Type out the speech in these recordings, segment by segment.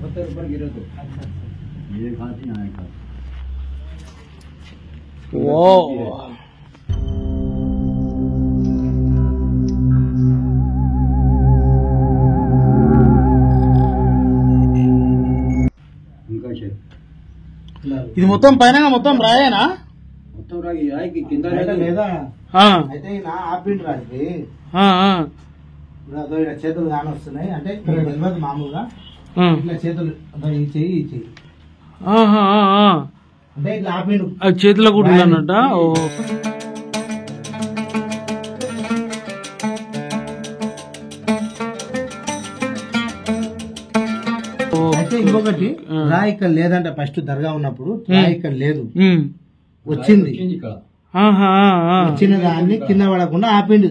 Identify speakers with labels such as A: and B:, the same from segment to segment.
A: पत्थर ऊपर गिरे तो ये खांसी ना है।
B: वाह ఇది మొత్తం పైన మొత్తం రాయేనా?
A: మొత్తం రాయికి కింద లేదా
C: అయితే నా ఆపిండి రాజు అదో ఇలా చేతులు కానొస్తున్నాయి అంటే తెలియదు మామూలుగా ఇట్లా చేతులు ఈ చెయ్యి ఈ చెయ్యి అంటే ఇట్లా ఆపిండు
B: చేతిలో కూడా అన్నట్ట.
C: అయితే ఇంకొకటి రా ఇక్కడ లేదంట ఫస్ట్ దర్గా ఉన్నప్పుడు రా ఇక్కడ లేదు వచ్చింది వచ్చిన దాన్ని కింద పడకుండా ఆపిండు.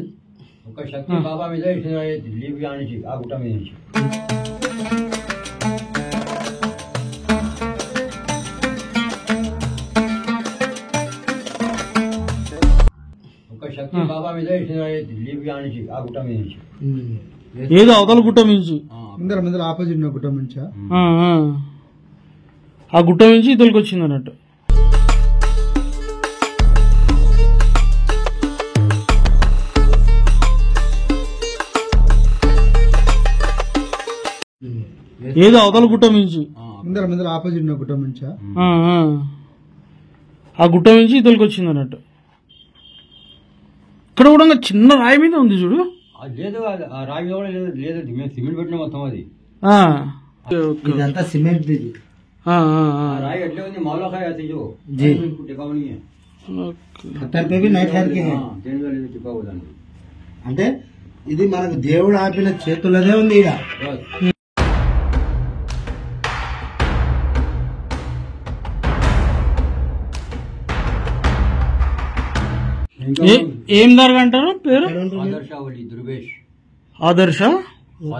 A: ఒక శక్తి బాబా మీద లీవ్ ఆనిచి ఆ గుట్ట మీద నుంచి ఒక శక్తి బాబా మీద లీవ్ ఆనిచి ఆ గుట్ట మీద నుంచి
B: ఏదో అవతల గుట్ట మించి
C: ముందర ఆపోజిట్ గుట్ట మించా
B: ఆ గుట్ట మించి ఇతలకి వచ్చింది అన్నట్టు. ఏదో అవతల గుట్ట మించి
C: ముందర ఆపోజిట్ గుట్ట మించా
B: ఆ గుట్ట మించి ఇతలకి వచ్చింది అన్నట్టు. ఇక్కడ కూడా చిన్న రాయి మీద ఉంది చూడు.
A: లేదు రాయి మీద కూడా లేదు లేదు మేము సిమెంట్ పెట్టిన మొత్తం అది
C: ఇదంతా సిమెంట్
A: రాయి ఎట్లా ఉంది మౌలకాయ
C: అంటే ఇది మనకు దేవుడు ఆపిన చేతులదే ఉంది ఇక.
B: ఏం దర్గా అంటారు పేరు?
A: ఆదర్శవళి దుర్వేష్.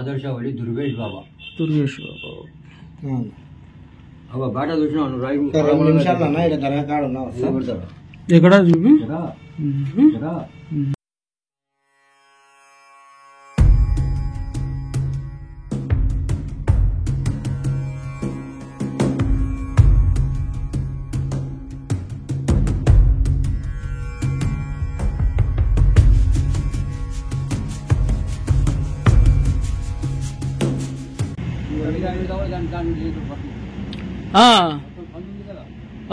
A: ఆదర్శవళి దుర్వేష్ బాబా.
B: దుర్వేష్ బాబా
A: బాట చూసినాను రాయి
C: 2 నిమిషాలు అన్న ఇక్కడ దర్గా కాడ ఉన్నావు
B: ఎక్కడ చూపి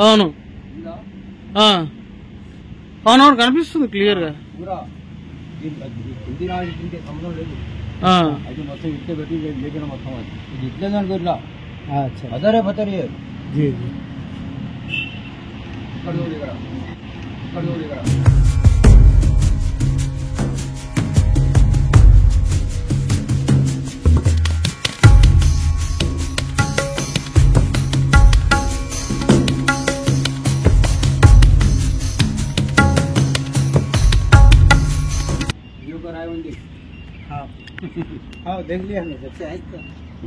B: అవును అవునవును కనిపిస్తుంది క్లియర్ గా.
A: సంబంధం లేదు అది మొత్తం ఇట్లే పెట్టి లేచిన మొత్తం అది ఇది ఇట్లే దానికి ఇట్లా అదరే పతరి ఇక్కడ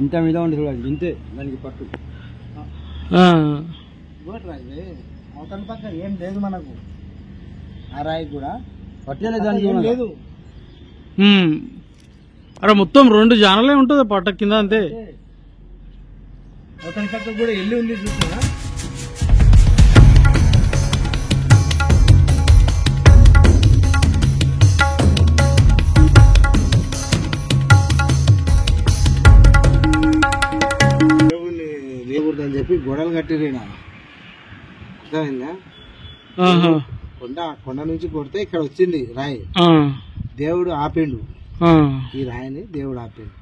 A: ఇంత మీద ఉండి చూడాలి ఇంతే దానికి పట్టు
C: అవతల పక్క ఏం లేదు మనకు ఆ రాయి కూడా
A: పట్టలేదు దానికి
C: లేదు.
B: అరే మొత్తం 2 జానలే ఉంటుంది పట్ట కింద అంతే.
C: అవతల పక్క కూడా ఎల్లి ఉంది చూస్తున్నా. అని చెప్పి గొడవలు కట్టిరేనా అర్థమైందా? కొండ నుంచి కొడితే ఇక్కడ వచ్చింది రాయి, దేవుడు ఆపిండు ఈ రాయిని, దేవుడు ఆపిండు.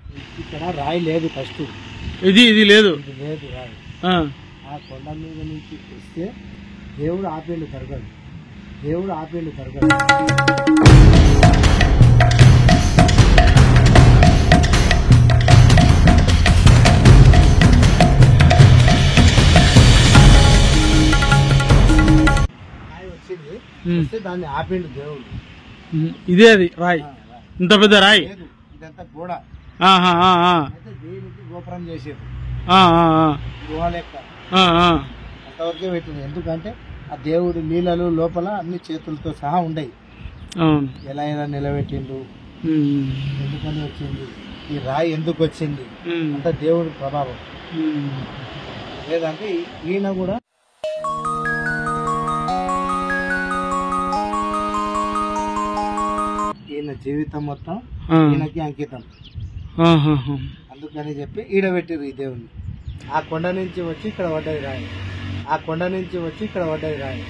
C: ఇక్కడ రాయి లేదు ఫస్ట్,
B: ఇది లేదు
C: రాయి. ఆ కొండ మీద నుంచి వస్తే దేవుడు ఆపిండు తరగడు, దేవుడు ఆపిండు తరగడు. దాన్ని ఆపిండు దేవుడు.
B: ఇదే అది రాయి, ఇంత పెద్ద రాయి.
C: ఇదంతా గోడ
B: ఆహా, ఆ, ఆ.
C: అయితే దీనికి గోపురం చేసేది
B: ఆ, ఆ, ఆ.
C: గృహ లెక్క
B: ఆ, ఆ.
C: అంతవరకే పెట్టింది. ఎందుకంటే ఆ దేవుడి లీలలు లోపల అన్ని చేతులతో సహా ఉండయి.
B: అవును.
C: ఎలా ఎలా నిలబెట్టిండు,
B: ఉమ్.
C: ఎందుకని వచ్చింది, ఈ రాయి ఎందుకు వచ్చింది,
B: ఉమ్.
C: అంత దేవుడి ప్రభావం.
B: ఉమ్.
C: లేదంటే ఈయన కూడా ఈయన జీవితం మొత్తం
B: ఆ.
C: ఈయనకి అంకితం.
B: ఆహాహా.
C: అందుకని చెప్పి ఈడబెట్టిరు ఈ దేవుణ్ణి. ఆ కొండ నుంచి వచ్చి ఇక్కడ పడ్డది రాయి, ఆ కొండ నుంచి వచ్చి ఇక్కడ పడ్డది రాయి.